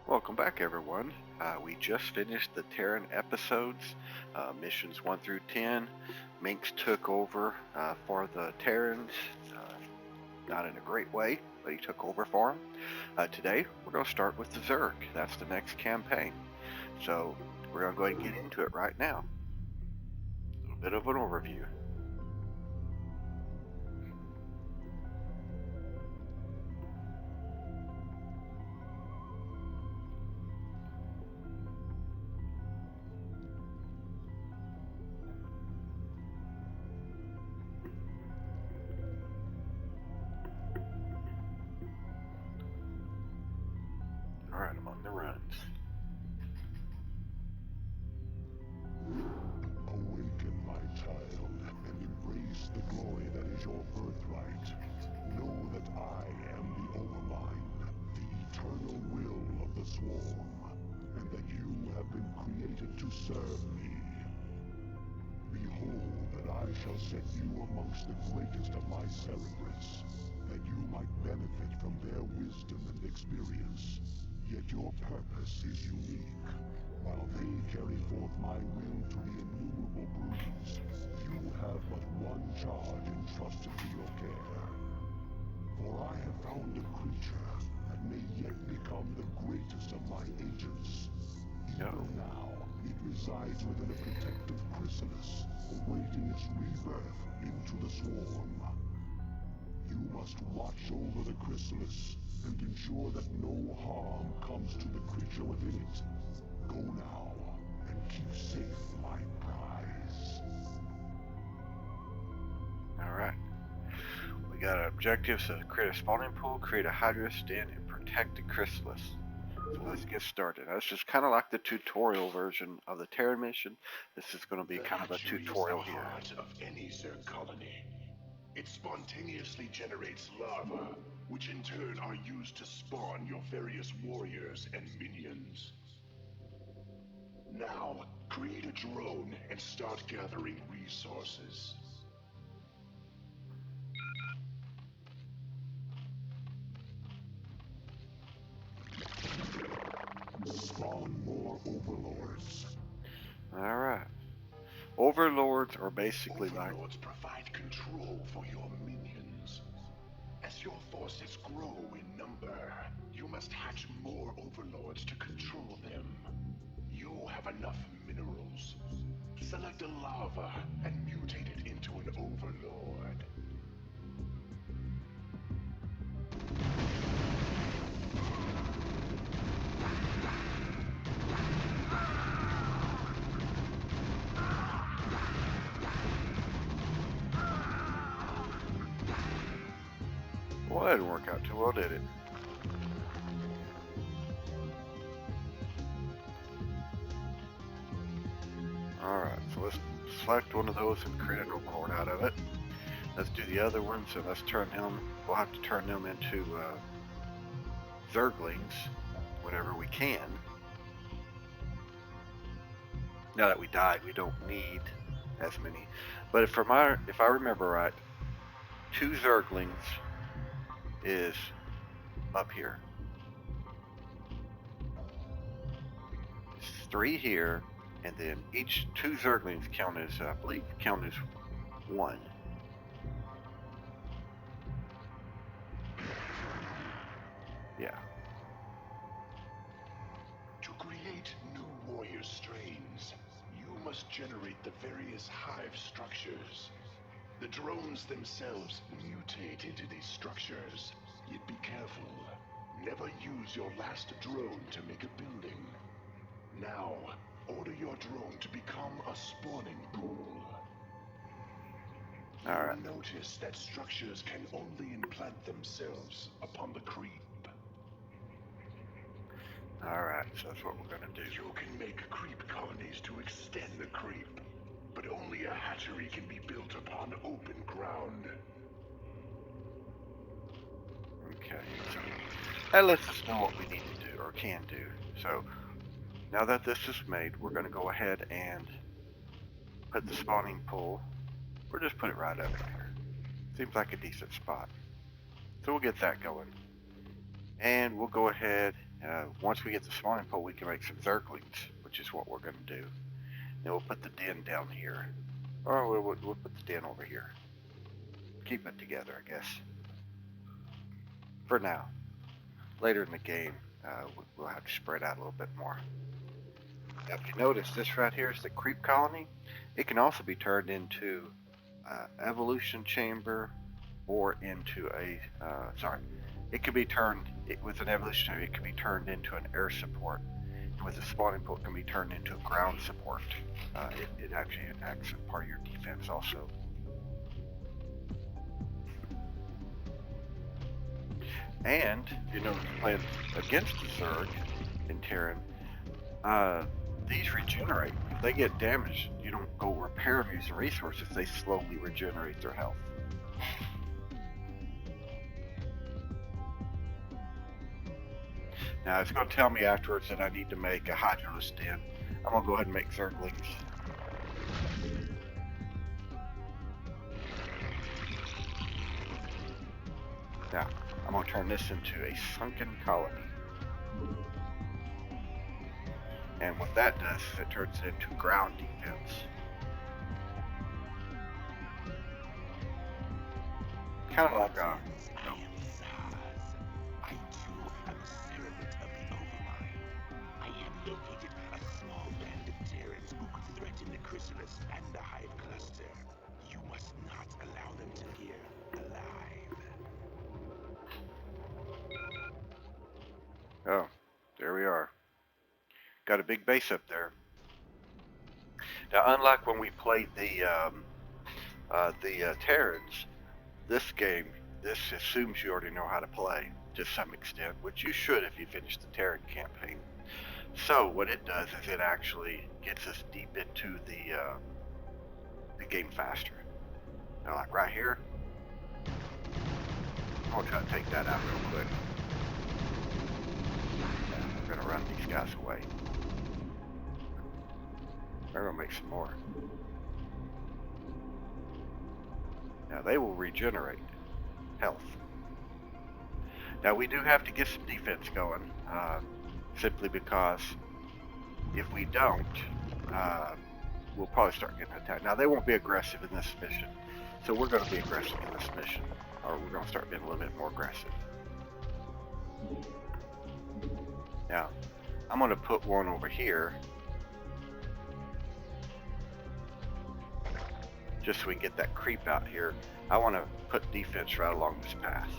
Welcome back, everyone. We just finished the Terran episodes, missions 1 through 10. Minx took over for the Terrans, not in a great way, but he took over for them. Today, we're going to start with the Zerg. That's the next campaign. So, we're going to go ahead and get into it right now. A little bit of an overview. Alright, I'm on the runs. Awaken, my child, and embrace the glory that is your birthright. Know that I am the Overmind, the eternal will of the Swarm, and that you have been created to serve me. Behold that I shall set you amongst the greatest of my Cerebrus, that you might benefit from their wisdom and experience. Yet your purpose is unique. While they carry forth my will to the innumerable broods, you have but one charge entrusted to your care. For I have found a creature that may yet become the greatest of my agents. Even now, it resides within a protective chrysalis, awaiting its rebirth into the swarm. You must watch over the chrysalis and ensure that no harm comes to the creature within it. Go now, and keep safe my prize. Alright. We got objectives to create a spawning pool, create a Hydra stand, and protect the chrysalis. So let's get started. That's just kind of like the tutorial version of the Terran mission. This is going to be kind of a tutorial here. The heart of any Zerg colony. It spontaneously generates lava, which in turn are used to spawn your various warriors and minions. Now, create a drone and start gathering resources. Spawn more overlords. Alright. Overlords are basically Overlords provide control for your minions. As your forces grow in number, you must hatch more overlords to control them. You have enough minerals. Select a lava and mutate it into an overlord. Well, that didn't work out too well, did it? Alright, so let's select one of those and create an overlord out of it. Let's do the other ones, and let's turn them, we'll have to turn them into Zerglings whenever we can. Now that we died, we don't need as many. But if I remember right, 2 Zerglings is up here. 3 here, and then each 2 Zerglings count as, I believe, count as 1. Yeah. To create new warrior strains, you must generate the various hive structures. The drones themselves mutate into these structures. Yet be careful. Never use your last drone to make a building. Now, order your drone to become a spawning pool. Alright. Notice that structures can only implant themselves upon the creep. Alright, so that's what we're going to do. You can make creep colonies to extend the creep, but only a hatchery can be built upon open ground. Okay, so that lets us know what we need to do, or can do. So, now that this is made, we're going to go ahead and put the spawning pool, or just put it right up here. Seems like a decent spot. So we'll get that going. And we'll go ahead Once we get the spawning pool, we can make some Zerglings, which is what we're going to do. Then we'll put the den down here. Or we'll put the den over here. Keep it together, I guess. For now. Later in the game, we'll have to spread out a little bit more. Now, if you notice, this right here is the creep colony. It can also be turned into evolution chamber or into a, it can be turned, with an evolution chamber, it can be turned into an air support. With a spawning pool, it can be turned into a ground support. It actually acts as part of your defense also. And, you know, playing against the Zerg in Terran, these regenerate. If they get damaged, you don't go repair them using resources, they slowly regenerate their health. Now, it's going to tell me afterwards that I need to make a Hydrolus den. I'm going to go ahead and make Zerglings. Now, I'm going to turn this into a sunken colony. And what that does is it turns it into ground defense. Kind of like a... And the hive cluster. You must not allow them to appear alive. Oh, there we are. Got a big base up there. Now, unlike when we played the Terrans, this game, this assumes you already know how to play to some extent, which you should if you finish the Terran campaign. So what it does is it actually gets us deep into the game faster. Now, like right here, I'm gonna try to take that out real quick. Yeah, we're gonna run these guys away. We're gonna make some more. Now they will regenerate health. Now we do have to get some defense going. Simply because if we don't, we'll probably start getting attacked. Now, they won't be aggressive in this mission, so we're going to be aggressive in this mission, or we're going to start being a little bit more aggressive. Now, I'm going to put one over here, just so we can get that creep out here. I want to put defense right along this path.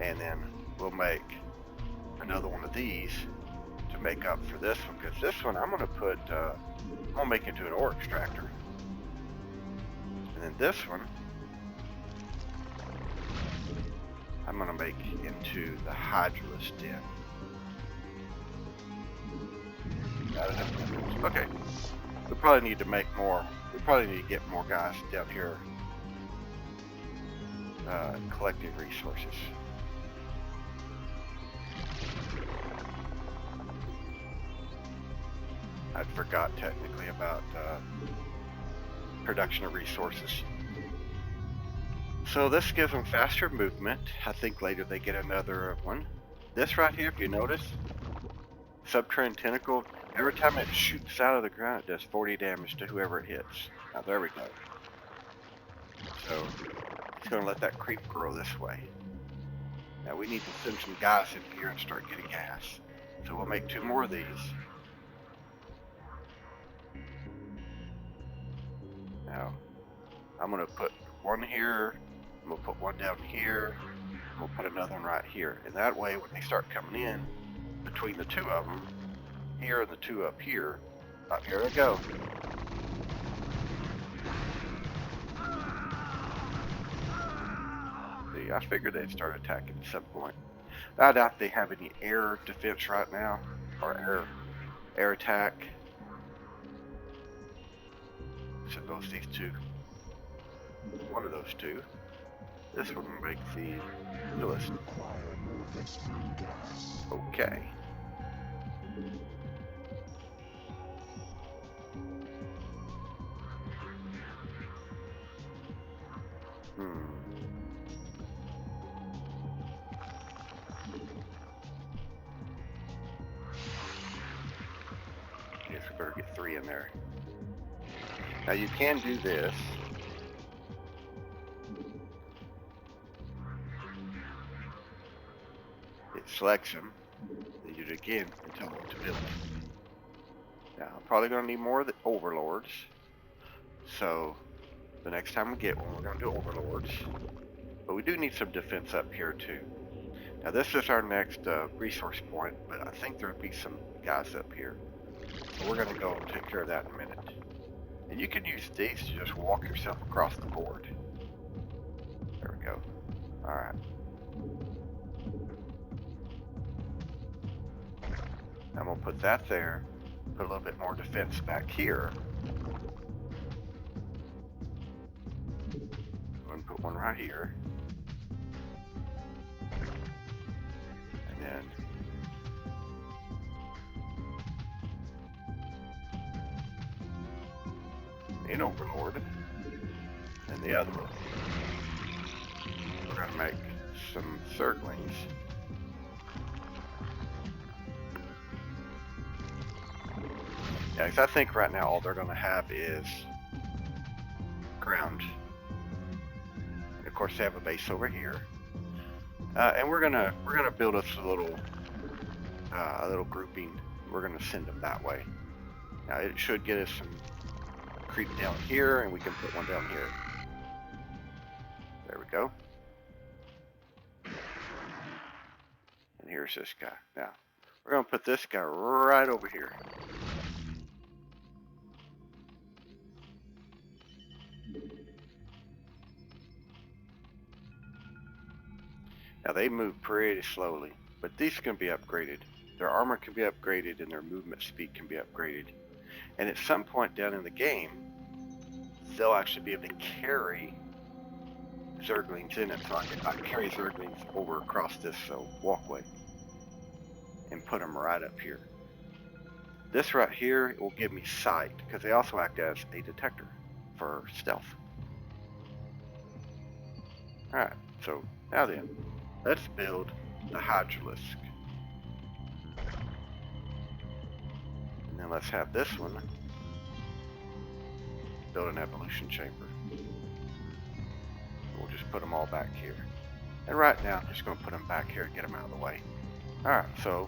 And then we'll make another one of these to make up for this one, because this one I'm going to put, I'm going to make into an ore extractor. And then this one, I'm going to make into the Hydrolus den. Okay, we probably need to make more, we probably need to get more guys down here collecting resources. I forgot technically about production of resources. So this gives them faster movement. I think later they get another one. This right here, if you notice, subterranean tentacle, every time it shoots out of the ground, it does 40 damage to whoever it hits. Now there we go. So it's going to let that creep grow this way. Now we need to send some guys in here and start getting gas. So we'll make 2 more of these. Now, I'm going to put one here, I'm going to put one down here, and we'll put another one right here. And that way, when they start coming in, between the 2 of them, here and the 2 up here they go. See, I figured they'd start attacking at some point. I doubt they have any air defense right now, or air attack. Suppose these 2, one of those 2. This one will make the newest. Okay. better get 3 in there. Now you can do this. It selects them. They do it again and tell them what to build. Now I'm probably going to need more of the overlords. So the next time we get one, we're going to do overlords. But we do need some defense up here too. Now this is our next resource point, but I think there'll be some guys up here. So we're going to go and take care of that in a minute. And you can use these to just walk yourself across the board. There we go. Alright. I'm going to put that there. Put a little bit more defense back here. I'm going to put one right here. And then an overlord. And the other one. We're going to make some Zerglings. Yeah, because I think right now all they're going to have is ground. And of course they have a base over here. And we're gonna build us a little grouping. We're gonna send them that way. Now it should get us some creep down here, and we can put one down here. There we go. And here's this guy. Now we're gonna put this guy right over here. Now they move pretty slowly, but these can be upgraded. Their armor can be upgraded and their movement speed can be upgraded. And at some point down in the game, they'll actually be able to carry Zerglings in it. So I can carry Zerglings over across this walkway and put them right up here. This right here will give me sight because they also act as a detector for stealth. Alright, so now then. Let's build the Hydralisk. And then let's have this one build an evolution chamber. We'll just put them all back here. And right now, I'm just going to put them back here and get them out of the way. Alright, so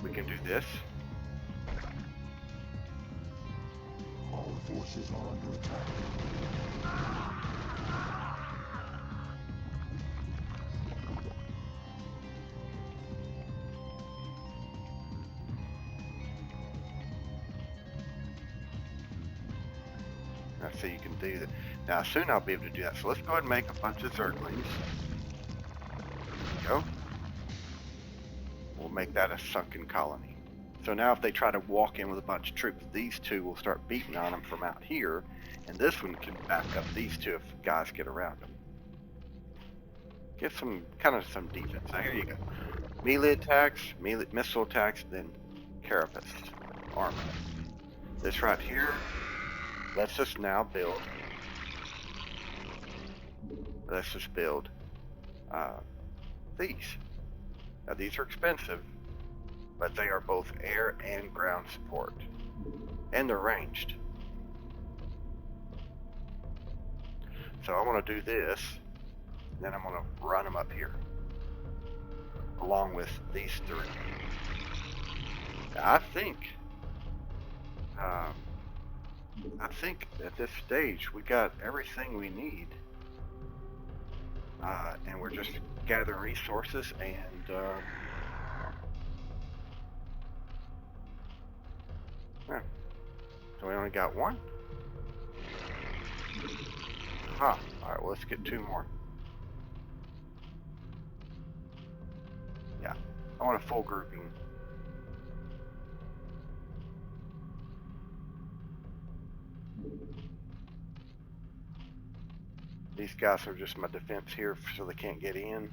we can do this. Our forces are under attack. So you can do that. Now soon I'll be able to do that. So let's go ahead and make a bunch of Zerglings. There we go. We'll make that a sunken colony. So now if they try to walk in with a bunch of troops, these two will start beating on them from out here, and this one can back up these two if guys get around them. Get some some defense. Now here you go. Melee attacks, missile attacks, then carapace armor. This right here lets us now build. Let's just build these. Now these are expensive, but they are both air and ground support, and they're ranged. So I want to do this, and then I'm going to run them up here, along with these 3. Now, I think at this stage we got everything we need, and we're just gathering resources and so we only got 1. Alright, well let's get 2 more. Yeah, I want a full grouping. These guys are just my defense here so they can't get in.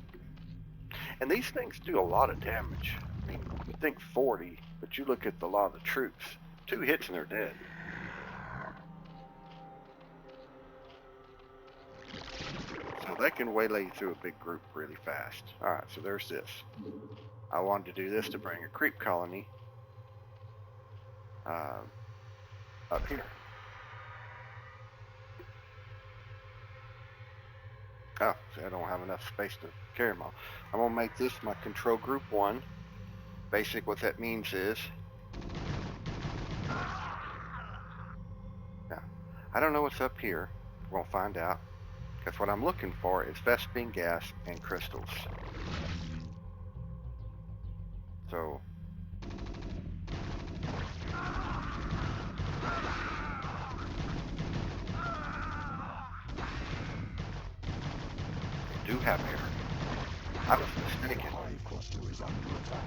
And these things do a lot of damage. I mean, you think 40, but you look at a lot of the troops. 2 hits and they're dead. So they can waylay you through a big group really fast. Alright, so there's this. I wanted to do this to bring a creep colony up here. Oh, see, I don't have enough space to carry them all. I'm going to make this my control group 1. Basic, what that means is, now, I don't know what's up here. We're going to find out. Because what I'm looking for is Vespene gas and crystals. So, they do have air. I was mistaken. Hive cluster is under attack.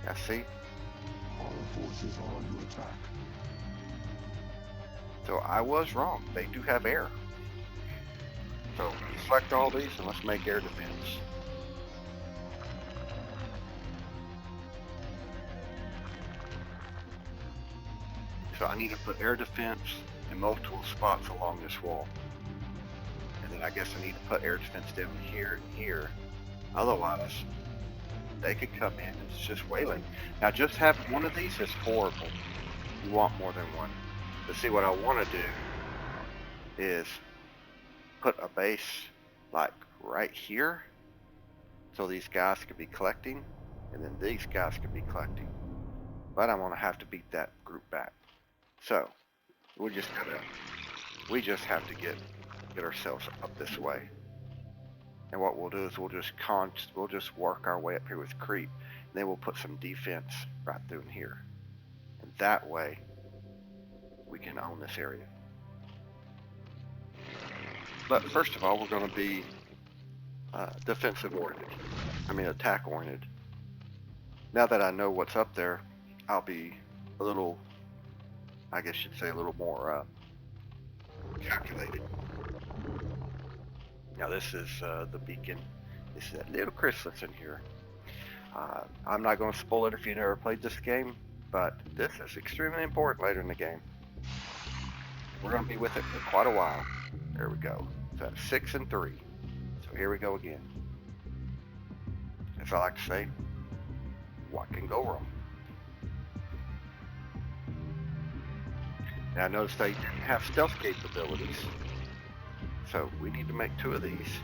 Yeah, see? Our forces are under attack. So I was wrong. They do have air. So select all these and let's make air defense. So I need to put air defense in multiple spots along this wall. And then I guess I need to put air defense down here and here. Otherwise, they could come in and it's just wailing. Now just having one of these is horrible. You want more than one. But see, what I want to do is put a base like right here so these guys could be collecting and then these guys could be collecting. But I'm going to have to beat that group back. So we just have to get ourselves up this way. And what we'll do is we'll just work our way up here with creep. And then we'll put some defense right through in here. And that way we can own this area. But first of all, we're going to be defensive oriented. I mean attack oriented. Now that I know what's up there, I'll be a little, I guess you'd say a little more calculated. Now this is the beacon. This is that little chrysalis in here. I'm not going to spoil it if you never played this game, but this is extremely important later in the game. We're going to be with it for quite a while. There we go. So that's 6 and 3. So here we go again. As I like to say, what can go wrong? Now notice they didn't have stealth capabilities. So we need to make 2 of these.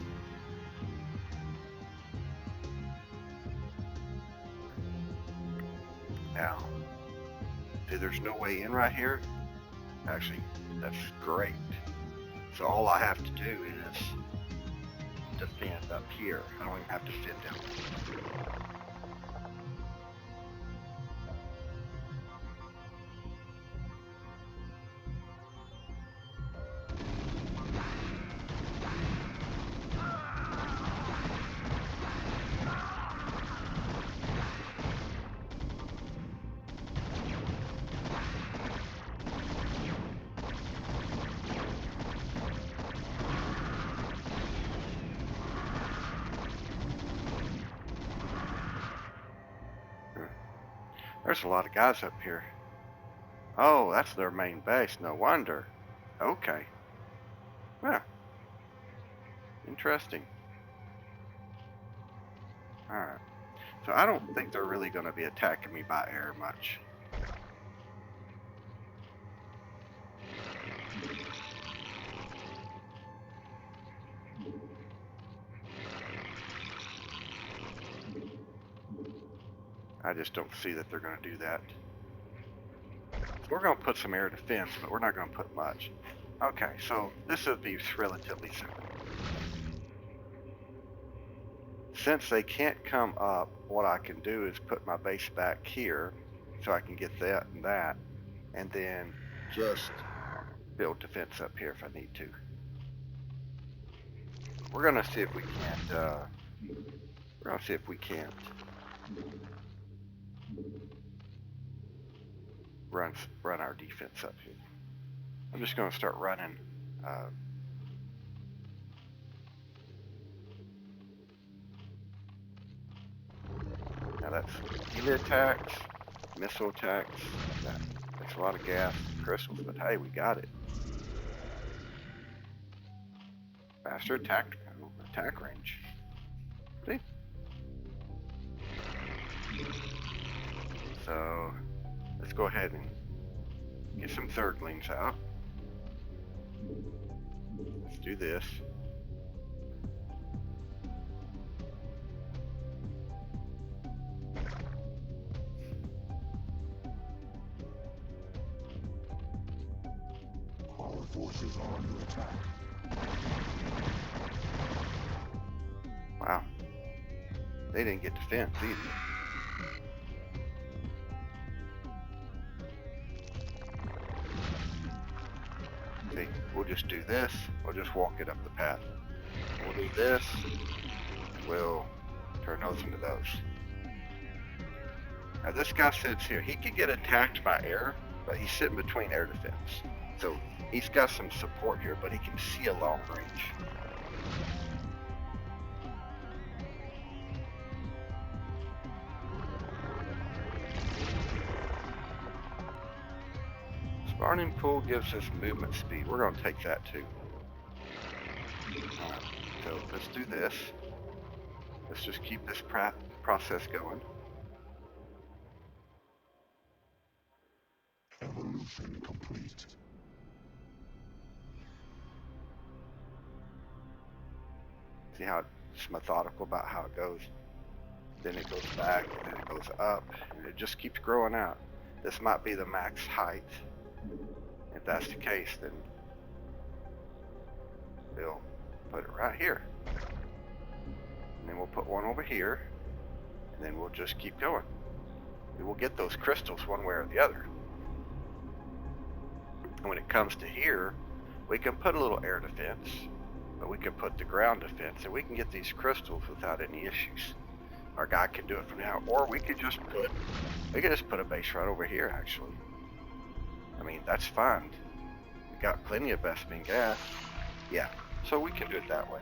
Now, see, there's no way in right here. Actually, that's great. So all I have to do is defend up here. I don't even have to defend down. There's a lot of guys up here. Oh, that's their main base. No wonder. Okay. Yeah. Interesting. Alright. So I don't think they're really going to be attacking me by air much. I just don't see that they're going to do that. So we're going to put some air defense, but we're not going to put much. Okay, so this would be relatively simple. Since they can't come up, what I can do is put my base back here so I can get that and then just build defense up here if I need to. We're going to see if we can't, run our defense up here. I'm just going to start running Now that's melee attacks, missile attacks. That takes a lot of gas, crystals, but hey, we got it. Faster attack range. See? So let's go ahead and get some Zerglings out. Let's do this. Our forces are under attack. Wow. They didn't get defense either. See, we'll just do this. We'll just walk it up the path. We'll do this. We'll turn those into those. Now this guy sits here. He could get attacked by air, but he's sitting between air defense. So he's got some support here, but he can see a long range. Spawning pool gives us movement speed. We're going to take that too. Alright, so let's do this. Let's just keep this process going. Evolution complete. See how it's methodical about how it goes. Then it goes back, and then it goes up, and it just keeps growing out. This might be the max height. If that's the case, then we'll put it right here. And then we'll put one over here, and then we'll just keep going. We will get those crystals one way or the other. And when it comes to here, we can put a little air defense, but we can put the ground defense, and we can get these crystals without any issues. Our guy can do it from now, or we could just put a base right over here, actually. I mean, that's fine. We got plenty of Bespin gas. Yeah, so we can do it that way.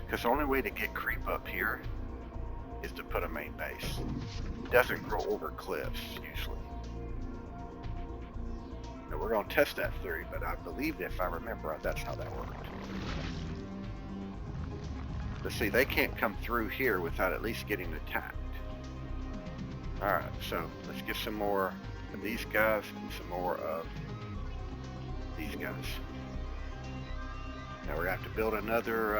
Because the only way to get creep up here is to put a main base. It doesn't grow over cliffs, usually. Now we're going to test that theory, but I believe, if I remember, that's how that worked. But see, they can't come through here without at least getting attacked. Alright, so let's get some more of these guys and some more of these guys. Now we're going to have to build another,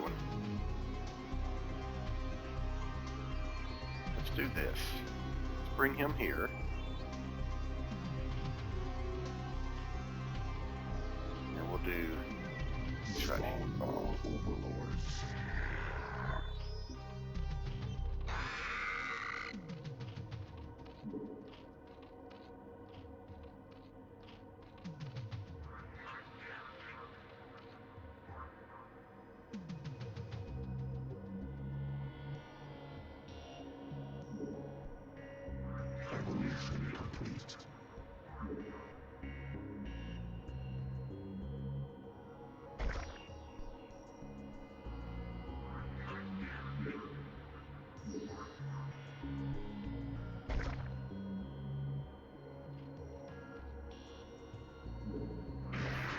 one. Let's do this. Let's bring him here. And we'll do this right here.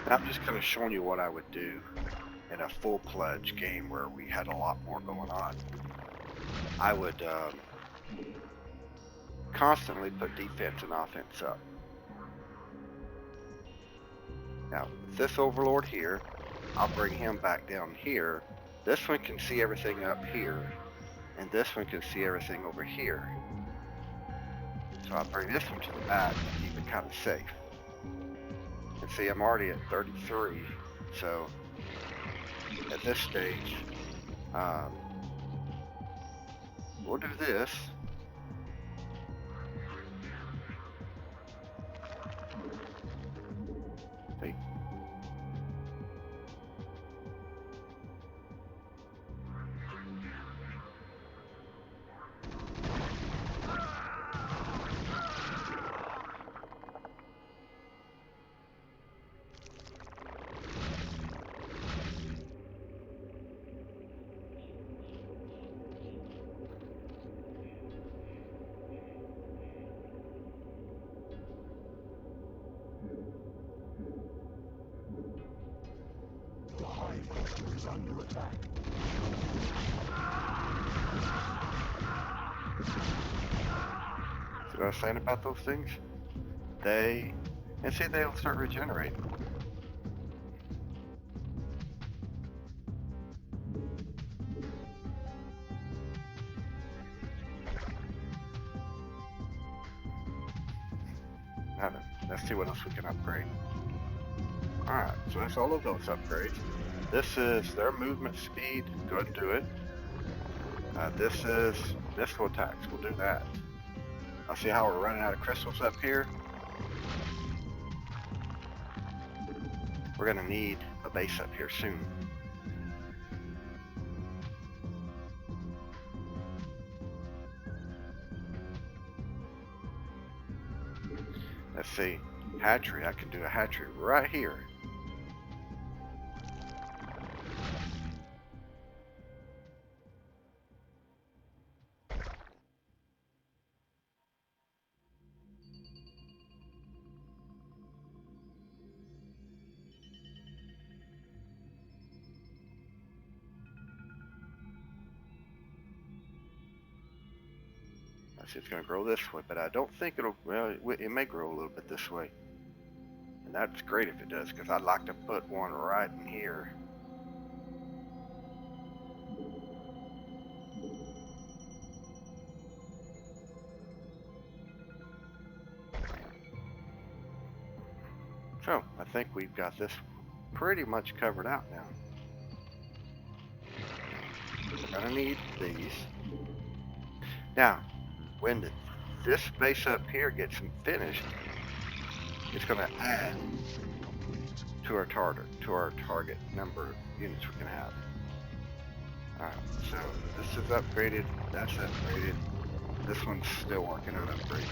I'm just kind of showing you what I would do in a full-fledged game where we had a lot more going on. I would constantly put defense and offense up. Now, this overlord here, I'll bring him back down here. This one can see everything up here, and this one can see everything over here. So I'll bring this one to the back to keep it kind of safe. And see, I'm already at 33, so at this stage, we'll do this. See? attack. See what I was saying about those things? And see, they'll start regenerating. Now then, let's see what else we can upgrade. Alright, so that's all of those upgrades. This is their movement speed. Go ahead and do it. This is missile attacks. We'll do that. I'll see how we're running out of crystals up here. We're going to need a base up here soon. Let's see. Hatchery. I can do a hatchery right here. It's going to grow this way, but I don't think it'll, well, it may grow a little bit this way. And that's great if it does, because I'd like to put one right in here. So, I think we've got this pretty much covered out now. We're going to need these. Now, when this base up here gets finished, it's going to add to our target number of units we can have. Alright, so this is upgraded, that's upgraded. This one's still working on upgrades.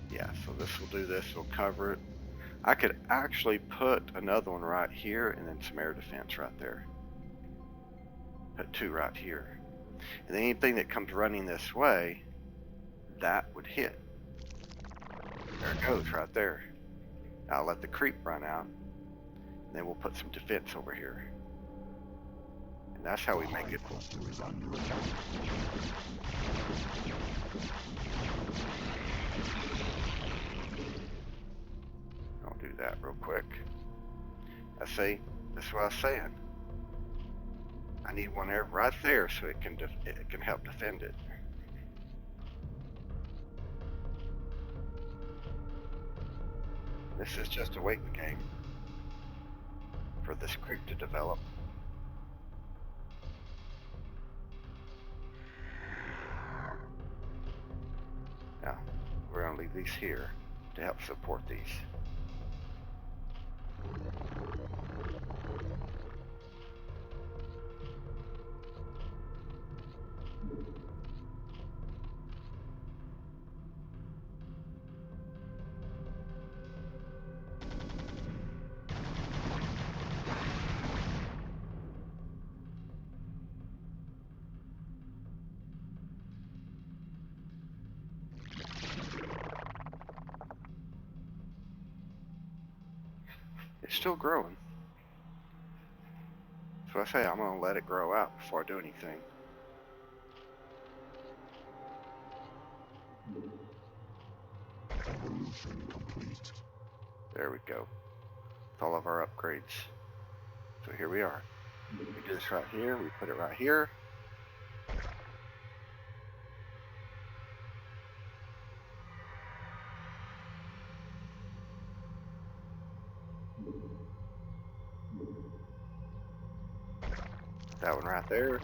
Yeah, so this will do this, it'll cover it. I could actually put another one right here and then some air defense right there. Put two right here. And then anything that comes running this way, that would hit. There it goes right there. I'll let the creep run out. And then we'll put some defense over here. And that's how we make it. I'll do that real quick. That's what I was saying. I need one there right there so it can help defend it. This is just a waiting game for this creep to develop. Now, we're going to leave these here to help support these. It's still growing. So I say I'm going to let it grow out before I do anything. Evolution complete. There we go. With all of our upgrades. So here we are. We do this right here. We put it right here. That one right there.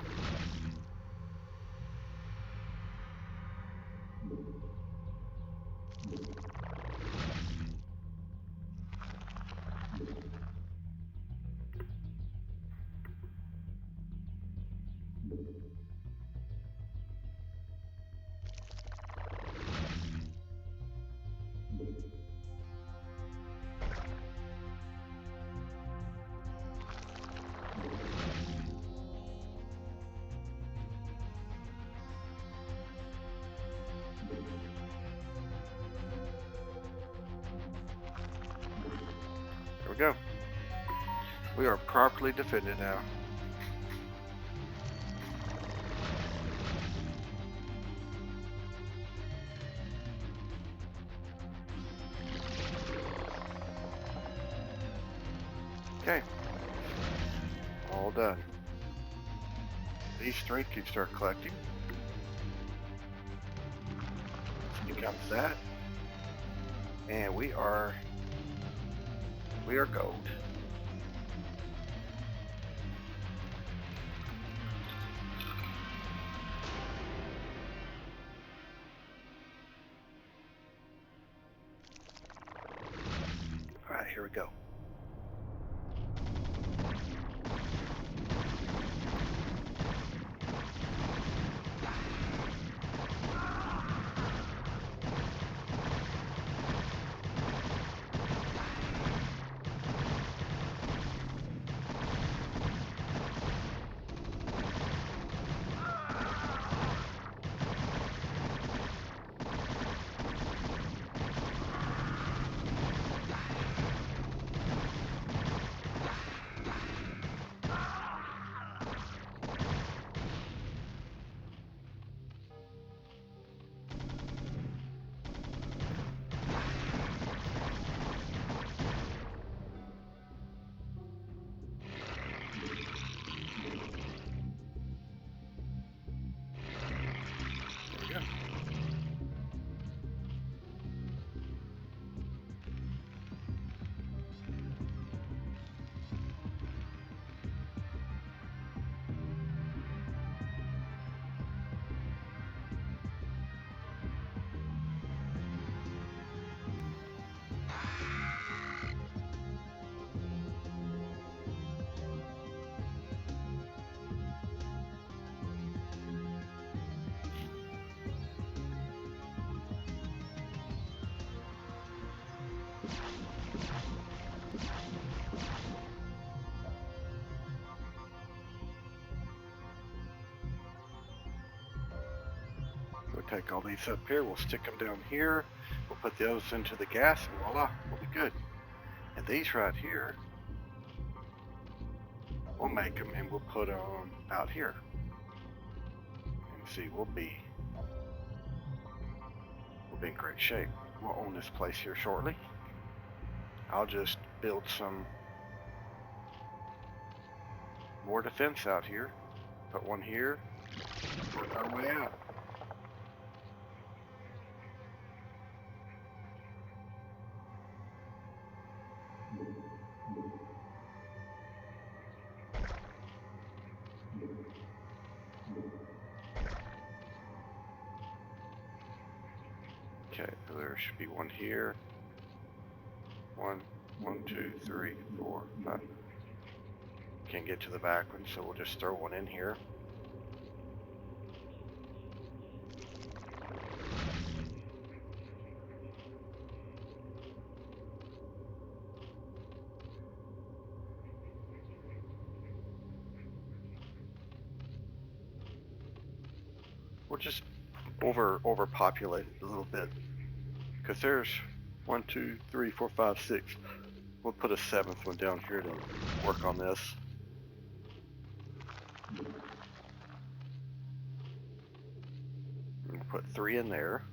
We are properly defended now. Okay. All done. These three can start collecting. This becomes that. And we are gold. All right, here we go. We'll take all these up here, we'll stick them down here, we'll put those into the gas, and voila, we'll be good. And these right here, we'll make them and we'll put them out here. And see, we'll be in great shape. We'll own this place here shortly. I'll just build some more defense out here. Put one here, work our way out. Okay, there should be one here. One, 2, 3, 4, 5. Can't get to the back one, so we'll just throw one in here. We'll just overpopulate it a little bit, because there's 1, 2, 3, 4, 5, 6. We'll put a 7th one down here to work on this. We'll put 3 in there.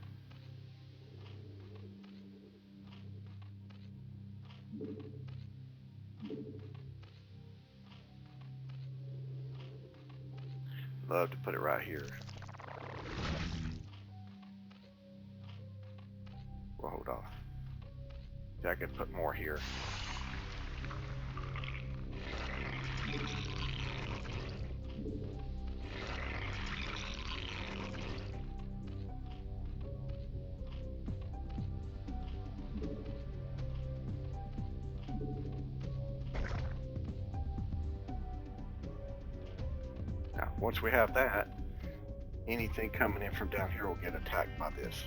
Love to put it right here. We'll hold off. I could put more here. Now, once we have that, anything coming in from down here will get attacked by this.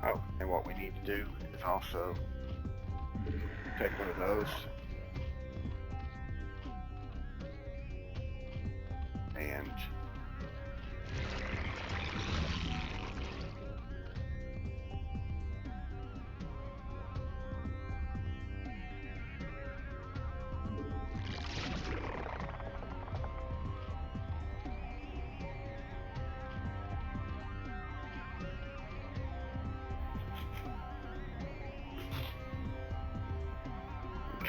Oh, and what we need to do is also take one of those and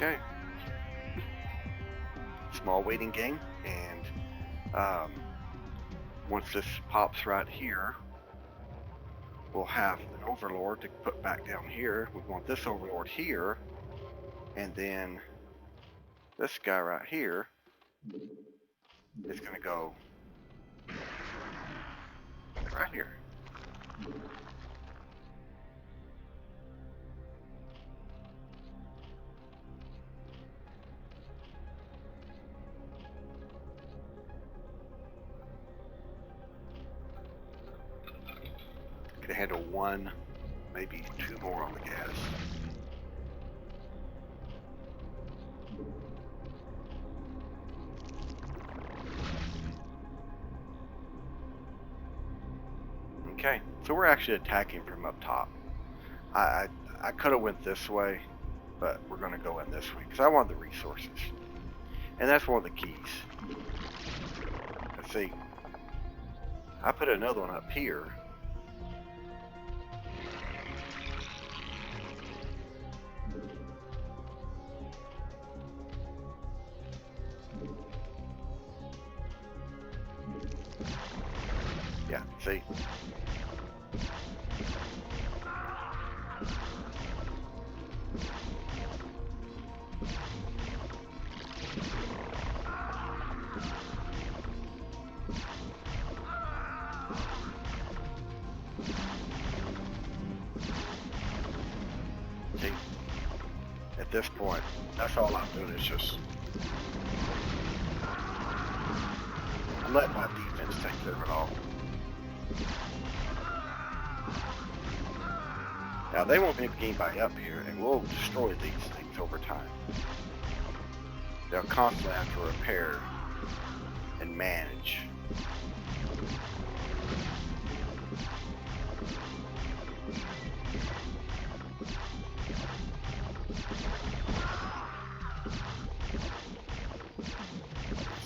Okay. Small waiting game, and once this pops right here, we'll have an overlord to put back down here. We want this overlord here, and then this guy right here is going to go right here. Could handle one, maybe two more on the gas. Okay, so we're actually attacking from up top. I could have went this way, but we're going to go in this way because I want the resources, and that's one of the keys. Let's see. I put another one up here. Yeah, see. See, at this point, that's all I'm doing is just, I'm letting my defense take care of it all. Now they won't be able to get anybody up here, and we'll destroy these things over time. They'll constantly have to repair and manage.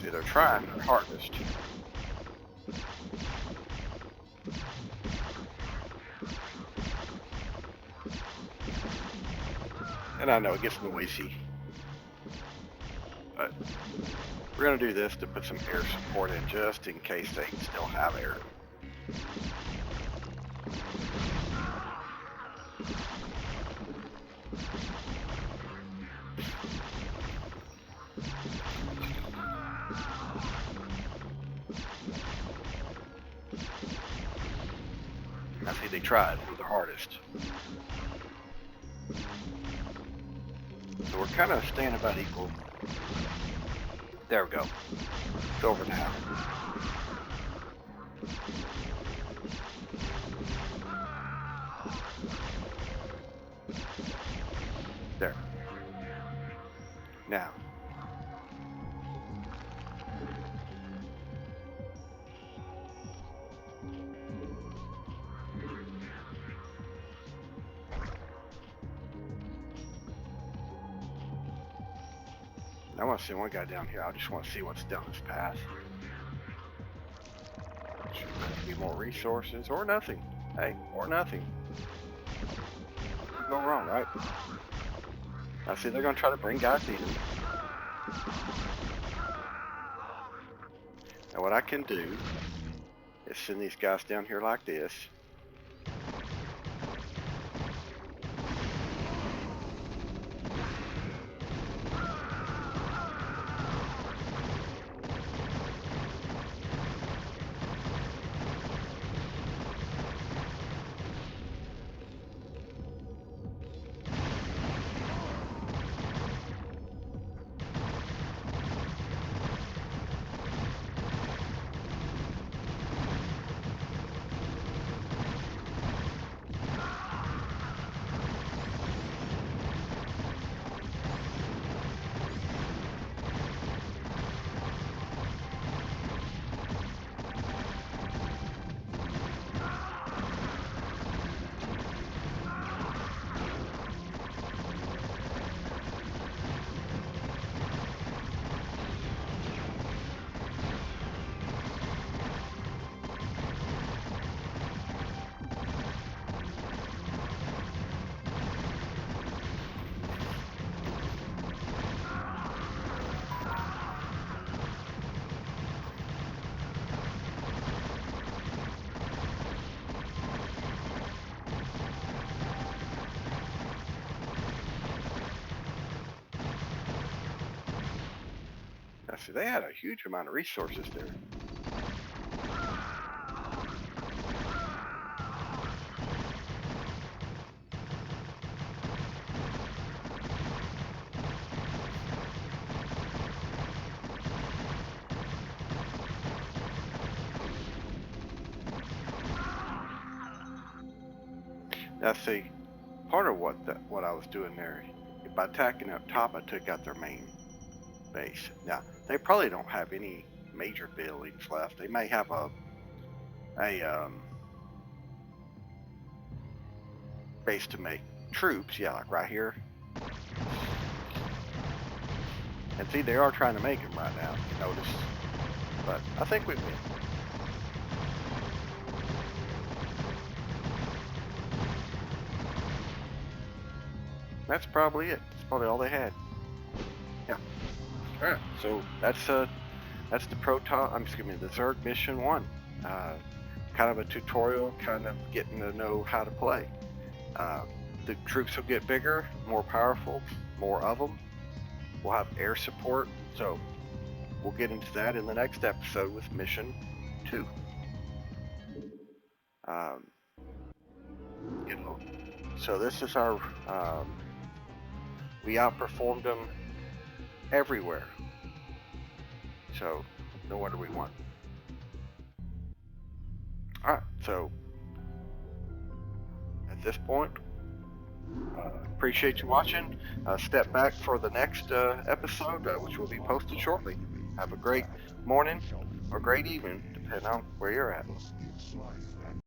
See, they're trying their hardest. And I know it gets noisy, but we're going to do this to put some air support in just in case they still have air. I see they tried their hardest. So we're kind of staying about equal. There we go. It's over now. There. Now. I want to see one guy down here. I just want to see what's down this path. Should there be more resources or nothing? Hey, or nothing. What could go wrong, right? I see they're going to try to bring guys in. Now what I can do is send these guys down here like this. I see they had a huge amount of resources there. Now see, part of what I was doing there, by attacking up top, I took out their main base. Now they probably don't have any major buildings left. They may have a base to make troops, yeah, like right here. And see, they are trying to make them right now, if you notice. But I think we win. That's probably it. That's probably all they had. Yeah. All right. So that's the Protoss. The Zerg mission 1. Kind of a tutorial, kind of getting to know how to play. The troops will get bigger, more powerful, more of them. We'll have air support. So we'll get into that in the next episode with mission 2. So this is our. We outperformed them everywhere. So, no wonder we won. Alright, so at this point, appreciate you watching. Step back for the next episode, which will be posted shortly. Have a great morning or great evening, depending on where you're at.